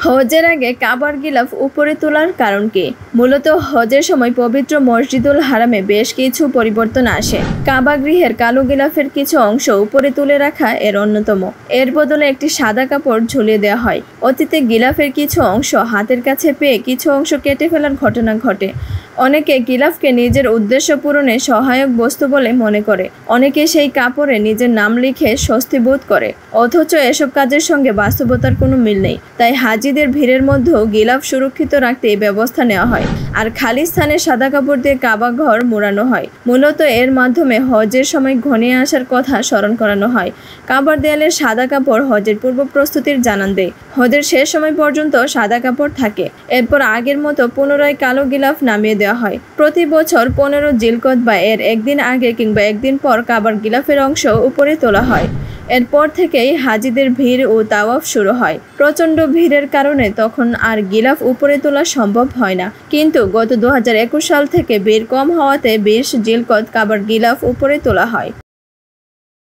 হজের আগে কাবার গিলাফ উপরে তোলার কারণ কি? মূলত হজের সময় পবিত্র মসজিদুল হারামে বেশ কিছু পরিবর্তন আসে। কাবা গৃহের কালো গিলাফের কিছু অংশ উপরে তুলে রাখা এর অন্যতম। এর বদলে একটি সাদা কাপড় ঝুলিয়ে দেওয়া হয়। অতীতে গিলাফের কিছু অংশ হাতের কাছে পেয়ে কিছু অংশ কেটে ফেলার ঘটনা ঘটে। অনেকে গিলাফকে নিজের উদ্দেশ্য পূরণে সহায়ক বস্তু বলে মনে করে। অনেকে সেই কাপড়ে নিজের নাম লিখে স্বস্তি বোধ করে। অথচ এসব কাজের সঙ্গে বাস্তবতার কোনো মিল নেই। তাই হাজিদের ভিড়ের মধ্যেও গিলাফ সুরক্ষিত রাখতে ব্যবস্থা নেওয়া হয়। আর খালি স্থানে সাদা কাপড় দিয়ে কাবা ঘর মোড়ানো হয়। মূলত এর মাধ্যমে হজের সময় ঘনিয়ে আসার কথা স্মরণ করানো হয়। কাবার দেয়ালের সাদা কাপড় হজের পূর্ব প্রস্তুতির জানান দেয়। হজের শেষ সময় পর্যন্ত সাদা কাপড় থাকে। এরপর আগের মতো পুনরায় কালো গিলাফ নামিয়ে দেওয়া হয়। প্রতি বছর 15 জিলকদ বা এর একদিন আগে কিংবা একদিন পর কাবার গিলাফের অংশ উপরে তোলা হয়। এরপর থেকেই হাজিদের ভিড় ও তাওয়াফ শুরু হয়। প্রচণ্ড ভিড়ের কারণে তখন আর গিলাফ উপরে তোলা সম্ভব হয় না। কিন্তু গত 2021 সাল থেকে ভিড় কম হওয়াতে 20 জিলকদ কাবার গিলাফ উপরে তোলা হয়।